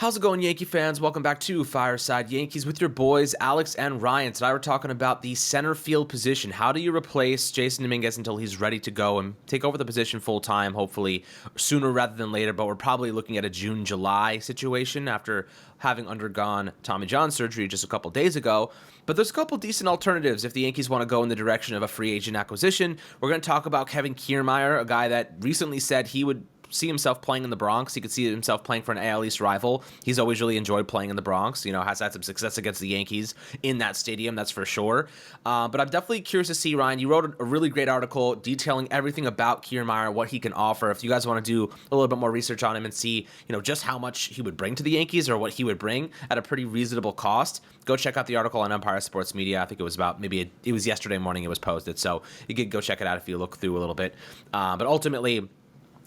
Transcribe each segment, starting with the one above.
How's it going, Yankee fans? Welcome back to Fireside Yankees with your boys, Alex and Ryan. Today we're talking about the center field position. How do you replace Jason Dominguez until he's ready to go and take over the position full-time, hopefully sooner rather than later, but we're probably looking at a June-July situation after having undergone Tommy John surgery just a couple days ago. But there's a couple decent alternatives if the Yankees want to go in the direction of a free agent acquisition. We're going to talk about Kevin Kiermaier, a guy that recently said he would see himself playing in the Bronx. He could see himself playing for an AL East rival. He's always really enjoyed playing in the Bronx. Has had some success against the Yankees in that stadium, that's for sure. But I'm definitely curious to see, Ryan, you wrote a really great article detailing everything about Kiermaier, what he can offer. If you guys want to do a little bit more research on him and see, just how much he would bring to the Yankees or what he would bring at a pretty reasonable cost, go check out the article on Empire Sports Media. I think it was about it was yesterday morning it was posted. So you could go check it out if you look through a little bit. But ultimately,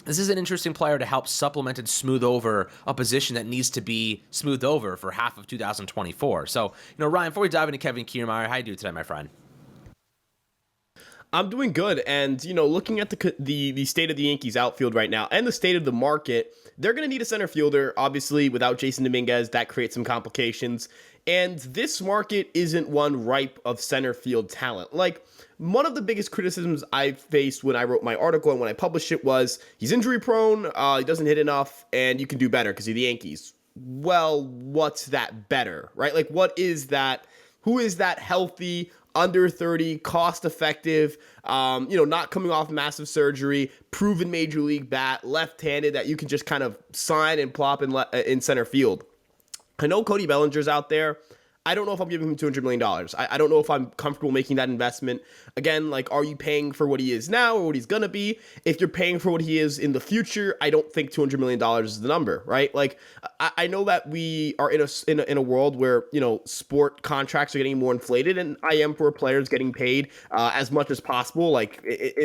this is an interesting player to help supplement and smooth over a position that needs to be smoothed over for half of 2024. So, Ryan, before we dive into Kevin Kiermaier, how you do today, my friend? I'm doing good, and looking at the state of the Yankees outfield right now and the state of the market, they're going to need a center fielder. Obviously, without Jason Dominguez, that creates some complications. And this market isn't one ripe of center field talent. One of the biggest criticisms I faced when I wrote my article and when I published it was he's injury prone, he doesn't hit enough, and you can do better because you're the Yankees. Well, what's that better, right? What is that? Who is that healthy, under 30, cost-effective, not coming off massive surgery, proven major league bat, left-handed that you can just kind of sign and plop in center field? I know Cody Bellinger's out there. I don't know if I'm giving him $200 million. I don't know if I'm comfortable making that investment. Again, are you paying for what he is now or what he's going to be? If you're paying for what he is in the future, I don't think $200 million is the number, right? I know that we are in a world where, sport contracts are getting more inflated, and I am for players getting paid as much as possible.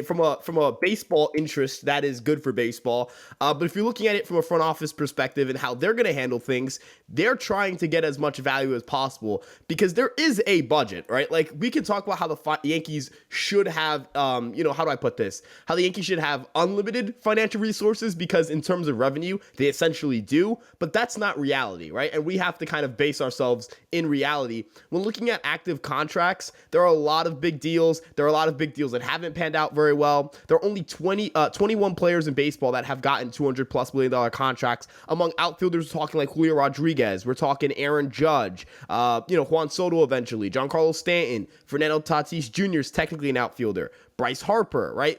From a baseball interest, that is good for baseball. But if you're looking at it from a front office perspective and how they're going to handle things, they're trying to get as much value as possible because there is a budget, right? We can talk about how the Yankees should have, how do I put this? How the Yankees should have unlimited financial resources because in terms of revenue, they essentially do, but that's not reality, right? And we have to kind of base ourselves in reality. When looking at active contracts, there are a lot of big deals. There are a lot of big deals that haven't panned out very well. There are only 21 players in baseball that have gotten $200+ million contracts. Among outfielders, we're talking like Julio Rodriguez. We're talking Aaron Judge, Juan Soto eventually, Giancarlo Stanton, Fernando Tatis Jr. is technically an outfielder, Bryce Harper, right?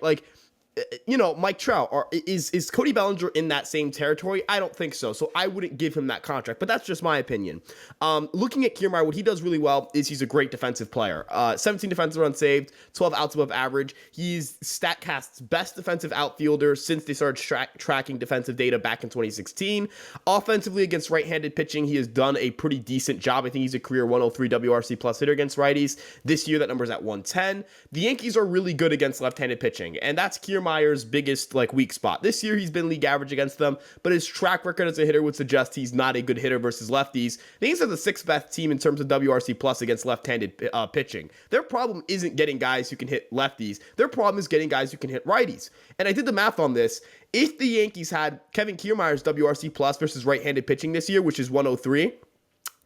Mike Trout, is Cody Bellinger in that same territory? I don't think so. So I wouldn't give him that contract, but that's just my opinion. Looking at Kiermaier, what he does really well is he's a great defensive player. 17 defensive runs saved, 12 outs above average. He's StatCast's best defensive outfielder since they started tracking defensive data back in 2016. Offensively against right-handed pitching, he has done a pretty decent job. I think he's a career 103 WRC plus hitter against righties. This year, that number's at 110. The Yankees are really good against left-handed pitching, and that's Kiermaier's biggest weak spot. This year he's been league average against them, but his track record as a hitter would suggest he's not a good hitter versus lefties. The Yankees are the sixth best team in terms of WRC plus against left-handed pitching. Their problem isn't getting guys who can hit lefties. Their problem is getting guys who can hit righties. And I did the math on this. If the Yankees had Kevin Kiermaier's WRC plus versus right-handed pitching this year, which is 103,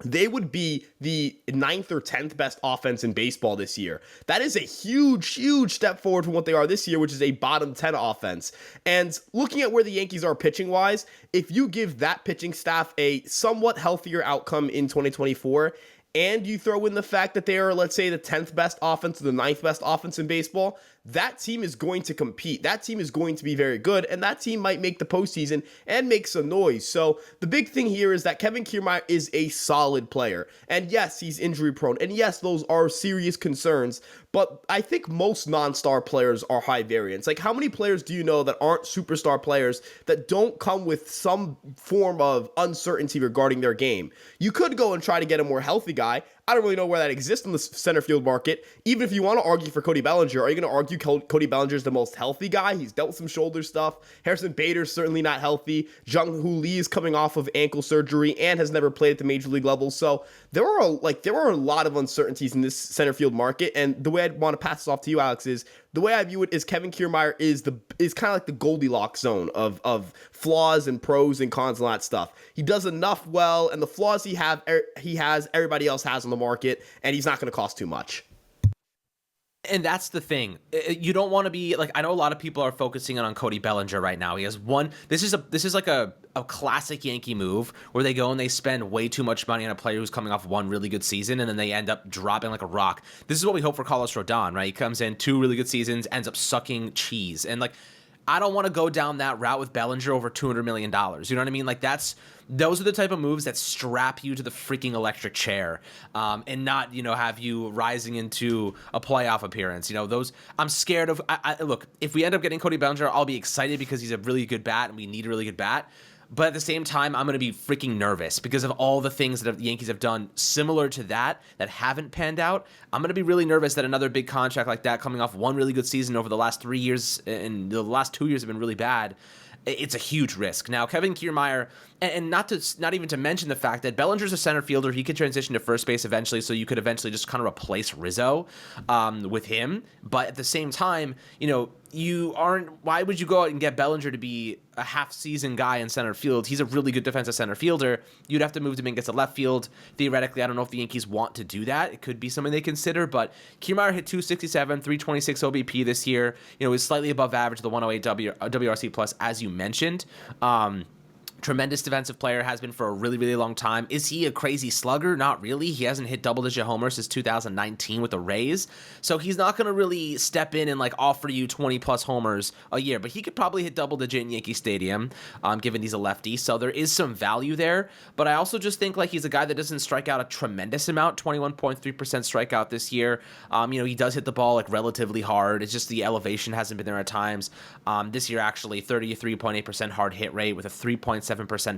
they would be the 9th or 10th best offense in baseball this year. That is a huge, huge step forward from what they are this year, which is a bottom 10 offense. And looking at where the Yankees are pitching-wise, if you give that pitching staff a somewhat healthier outcome in 2024, and you throw in the fact that they are, let's say, the 10th best offense or the 9th best offense in baseball, that team is going to compete. That team is going to be very good, and that team might make the postseason and make some noise. So the big thing here is that Kevin Kiermaier is a solid player. And yes, he's injury prone. And yes, those are serious concerns. But I think most non-star players are high variance. How many players do you know that aren't superstar players that don't come with some form of uncertainty regarding their game? You could go and try to get a more healthy guy. I don't really know where that exists in the center field market. Even if you want to argue for Cody Bellinger, are you going to argue Cody Bellinger is the most healthy guy? He's dealt with some shoulder stuff. Harrison Bader's certainly not healthy. Jung Hoo Lee is coming off of ankle surgery and has never played at the major league level. So there are a lot of uncertainties in this center field market. And the way I'd want to pass this off to you, Alex, is the way I view it is Kevin Kiermaier is kind of like the Goldilocks zone of flaws and pros and cons and all that stuff. He does enough well, and the flaws he has, everybody else has on the market, and he's not going to cost too much. And that's the thing. You don't want to be like, I know a lot of people are focusing on Cody Bellinger right now. He has one. This is like a classic Yankee move where they go and they spend way too much money on a player who's coming off one really good season, and then they end up dropping like a rock. This is what we hope for Carlos Rodon, right? He comes in 2 really good seasons, ends up sucking cheese. And like, I don't want to go down that route with Bellinger over $200 million. You know what I mean? Like, those are the type of moves that strap you to the freaking electric chair, and not, have you rising into a playoff appearance. Those I'm scared of. Look, if we end up getting Cody Bellinger, I'll be excited because he's a really good bat and we need a really good bat. But at the same time, I'm going to be freaking nervous because of all the things that the Yankees have done similar to that haven't panned out. I'm going to be really nervous that another big contract like that coming off one really good season over the last 3 years, and the last 2 years have been really bad. It's a huge risk. Now, Kevin Kiermaier, and not even to mention the fact that Bellinger's a center fielder. He could transition to first base eventually, so you could eventually just kind of replace Rizzo with him. But at the same time, why would you go out and get Bellinger to be a half-season guy in center field? He's a really good defensive center fielder. You'd have to move Dominguez to left field. Theoretically, I don't know if the Yankees want to do that. It could be something they consider, but Kiermaier hit 267, 326 OBP this year. He's slightly above average, the 108 WRC plus, as you mentioned. Tremendous defensive player, has been for a really, really long time. Is he a crazy slugger? Not really. He hasn't hit double-digit homers since 2019 with the Rays, so he's not going to really step in and like offer you 20-plus homers a year, but he could probably hit double-digit in Yankee Stadium, given he's a lefty, so there is some value there, but I also just think like he's a guy that doesn't strike out a tremendous amount, 21.3% strikeout this year. He does hit the ball like relatively hard. It's just the elevation hasn't been there at times. This year, actually, 33.8% hard hit rate with a 3.7%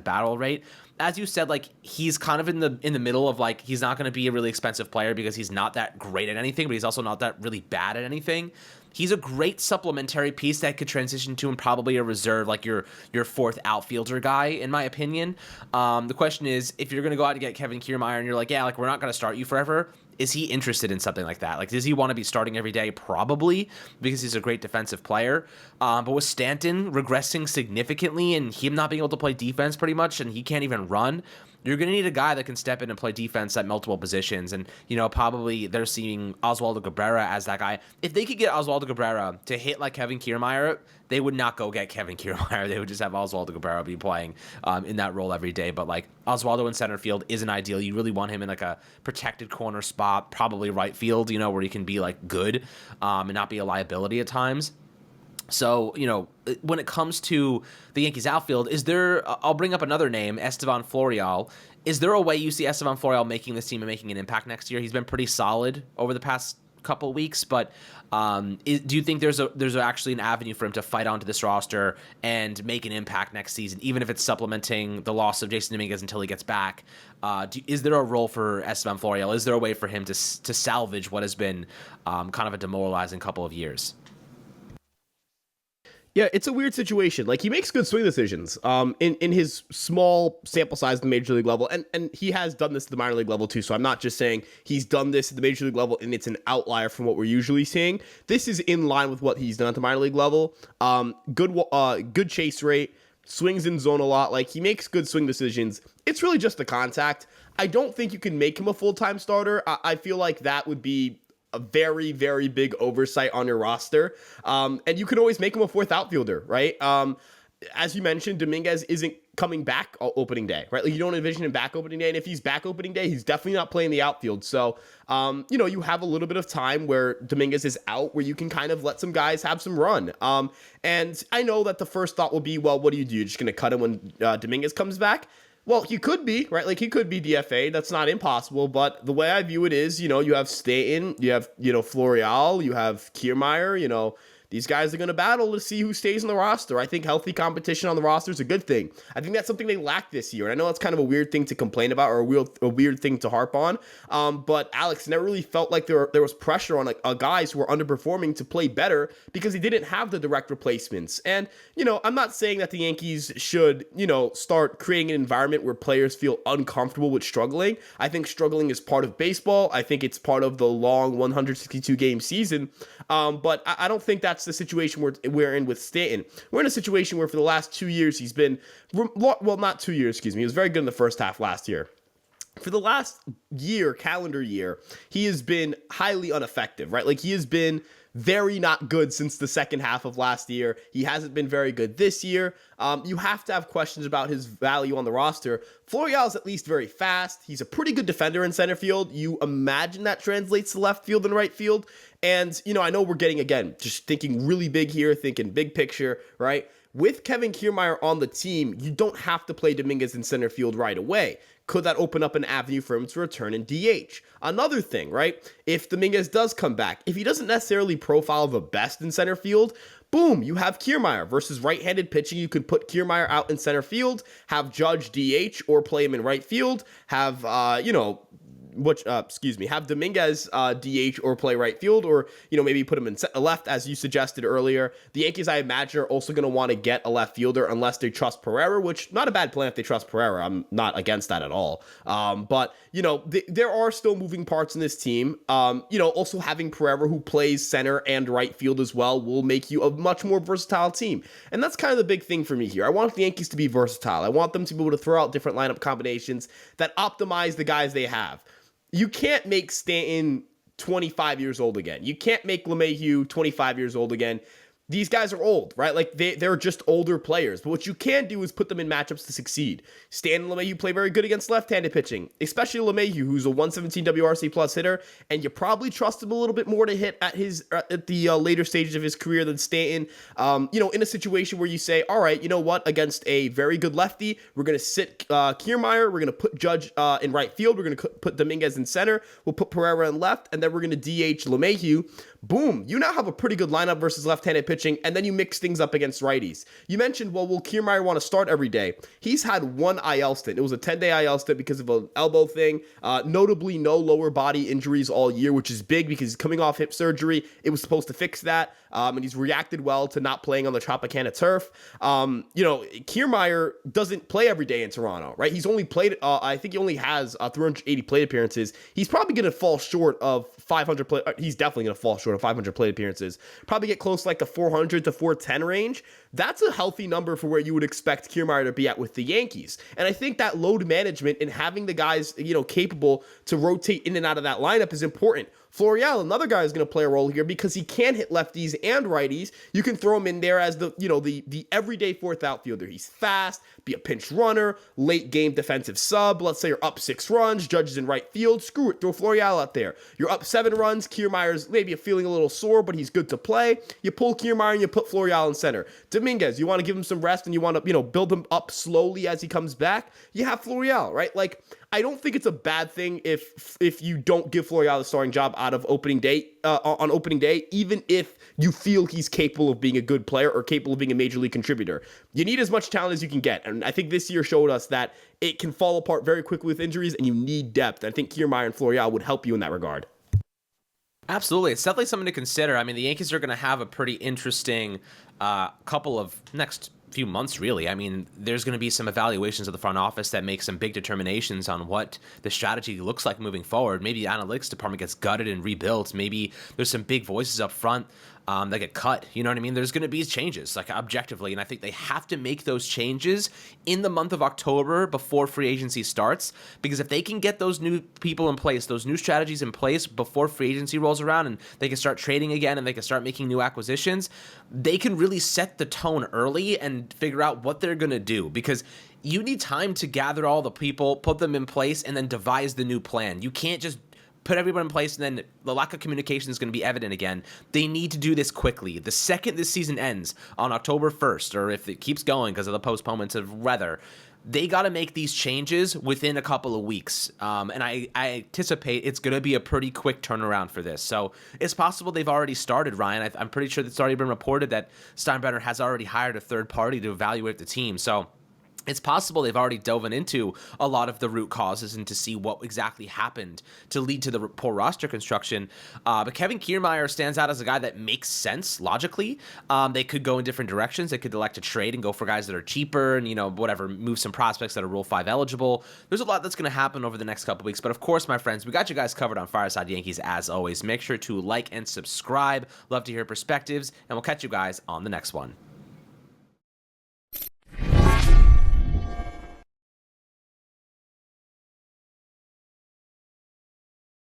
barrel rate. As you said, like he's kind of in the middle of like he's not going to be a really expensive player because he's not that great at anything, but he's also not that really bad at anything. He's a great supplementary piece that could transition to and probably a reserve, like your fourth outfielder guy, in my opinion. The question is, if you're going to go out and get Kevin Kiermaier and you're like, yeah, like we're not going to start you forever, is he interested in something like that? Like, does he want to be starting every day? Probably, because he's a great defensive player. But with Stanton regressing significantly and him not being able to play defense pretty much, and he can't even run, you're going to need a guy that can step in and play defense at multiple positions. And, probably they're seeing Oswaldo Cabrera as that guy. If they could get Oswaldo Cabrera to hit like Kevin Kiermaier, they would not go get Kevin Kiermaier. They would just have Oswaldo Cabrera be playing in that role every day. But like Oswaldo in center field isn't ideal. You really want him in like a protected corner spot, probably right field, where he can be like good and not be a liability at times. So, when it comes to the Yankees outfield, I'll bring up another name, Estevan Florial. Is there a way you see Estevan Florial making this team and making an impact next year? He's been pretty solid over the past couple of weeks, but do you think there's actually an avenue for him to fight onto this roster and make an impact next season, even if it's supplementing the loss of Jason Dominguez until he gets back? Is there a role for Estevan Florial? Is there a way for him to salvage what has been kind of a demoralizing couple of years? Yeah, it's a weird situation. Like, he makes good swing decisions in his small sample size at the major league level, and he has done this at the minor league level too, so I'm not just saying he's done this at the major league level and it's an outlier from what we're usually seeing. This is in line with what he's done at the minor league level. Good chase rate, swings in zone a lot. Like, he makes good swing decisions. It's really just the contact. I don't think you can make him a full-time starter. I feel like that would be a very, very big oversight on your roster. And you can always make him a fourth outfielder, right? As you mentioned, Dominguez isn't coming back opening day, right? Like, you don't envision him back opening day. And if he's back opening day, he's definitely not playing the outfield. So, you have a little bit of time where Dominguez is out, where you can kind of let some guys have some run. And I know that the first thought will be, well, what do? You're just going to cut him when Dominguez comes back? Well, he could be, right? Like, he could be DFA. That's not impossible. But the way I view it is, you have Stanton, you have, Florial, you have Kiermaier, these guys are going to battle to see who stays on the roster. I think healthy competition on the roster is a good thing. I think that's something they lack this year. And I know that's kind of a weird thing to complain about, or a weird thing to harp on. But Alex, never really felt like there was pressure on guys who were underperforming to play better because they didn't have the direct replacements. And, I'm not saying that the Yankees should, start creating an environment where players feel uncomfortable with struggling. I think struggling is part of baseball. I think it's part of the long 162 game season. But I don't think that's the situation we're in with Stanton. We're in a situation where for the last 2 years he's been, well, not 2 years, excuse me. He was very good in the first half last year. For the last calendar year, he has been highly ineffective, right? Like, he has been very not good since the second half of last year. He hasn't been very good this year. You have to have questions about his value on the roster. Florial is at least very fast. He's a pretty good defender in center field. You imagine that translates to left field and right field. And, I know we're getting, again, just thinking really big here, thinking big picture, right? With Kevin Kiermaier on the team, you don't have to play Dominguez in center field right away. Could that open up an avenue for him to return in DH? Another thing, right? If Dominguez does come back, if he doesn't necessarily profile the best in center field, boom, you have Kiermaier versus right-handed pitching. You could put Kiermaier out in center field, have Judge DH or play him in right field, have, have Dominguez DH or play right field, or maybe put him in left as you suggested earlier. The Yankees, I imagine, are also going to want to get a left fielder unless they trust Pereira, which not a bad plan if they trust Pereira. I'm not against that at all. But there are still moving parts in this team. Also having Pereira who plays center and right field as well will make you a much more versatile team, and that's kind of the big thing for me here. I want the Yankees to be versatile. I want them to be able to throw out different lineup combinations that optimize the guys they have. You can't make Stanton 25 years old again. You can't make LeMahieu 25 years old again. These guys are old, right? Like, they're just older players. But what you can do is put them in matchups to succeed. Stan and LeMahieu play very good against left-handed pitching, especially LeMahieu, who's a 117 WRC plus hitter, and you probably trust him a little bit more to hit at the later stages of his career than Stanton. In a situation where you say, all right, you know what? Against a very good lefty, we're going to sit Kiermaier, we're going to put Judge in right field, we're going to put Dominguez in center, we'll put Pereira in left, and then we're going to DH LeMahieu. Boom, you now have a pretty good lineup versus left-handed pitching, and then you mix things up against righties. You mentioned, well, will Kiermaier want to start every day? He's had one IL stint. It was a 10-day IL stint because of an elbow thing. Notably, no lower body injuries all year, which is big because he's coming off hip surgery. It was supposed to fix that, and he's reacted well to not playing on the Tropicana turf. Kiermaier doesn't play every day in Toronto, right? He's only played, I think he only has 380 plate appearances. He's probably going to fall short of 500 play. He's definitely going to fall short of 500 plate appearances. Probably get close to like the 400 to 410 range. That's a healthy number for where you would expect Kiermaier to be at with the Yankees. And I think that load management and having the guys, capable to rotate in and out of that lineup is important. Florial, another guy, is going to play a role here because he can hit lefties and righties. You can throw him in there as the everyday fourth outfielder. He's fast, be a pinch runner, late game defensive sub. Let's say you're up 6 runs, Judge is in right field. Screw it, throw Florial out there. You're up 7 runs, Kiermaier's maybe feeling a little sore, but he's good to play. You pull Kiermaier and you put Florial in center. Dominguez, you want to give him some rest and you want to build him up slowly as he comes back. You have Florial, right? Like, I don't think it's a bad thing if you don't give Florial the starting job out of opening day on opening day, even if you feel he's capable of being a good player or capable of being a major league contributor. You need as much talent as you can get, and I think this year showed us that it can fall apart very quickly with injuries, and you need depth. I think Kiermaier and Florial would help you in that regard. Absolutely. It's definitely something to consider. I mean, the Yankees are going to have a pretty interesting couple of next few months, really. I mean, there's going to be some evaluations of the front office that make some big determinations on what the strategy looks like moving forward. Maybe the analytics department gets gutted and rebuilt. Maybe there's some big voices up front that get cut. You know what I mean? There's going to be changes, like, objectively, and I think they have to make those changes in the month of October before free agency starts, because if they can get those new people in place, those new strategies in place before free agency rolls around and they can start trading again and they can start making new acquisitions, they can really set the tone early and figure out what they're going to do, because you need time to gather all the people, put them in place, and then devise the new plan. You can't just put everyone in place and then the lack of communication is going to be evident again. They need to do this quickly. The second this season ends on October 1st, or if it keeps going because of the postponements of weather, they got to make these changes within a couple of weeks. And I anticipate it's going to be a pretty quick turnaround for this. So it's possible they've already started, Ryan. I'm pretty sure it's already been reported that Steinbrenner has already hired a third party to evaluate the team. So it's possible they've already dove into a lot of the root causes and to see what exactly happened to lead to the poor roster construction. But Kevin Kiermaier stands out as a guy that makes sense logically. They could go in different directions. They could elect to trade and go for guys that are cheaper and, whatever, move some prospects that are Rule 5 eligible. There's a lot that's going to happen over the next couple weeks. But of course, my friends, we got you guys covered on Fireside Yankees as always. Make sure to like and subscribe. Love to hear perspectives, and we'll catch you guys on the next one.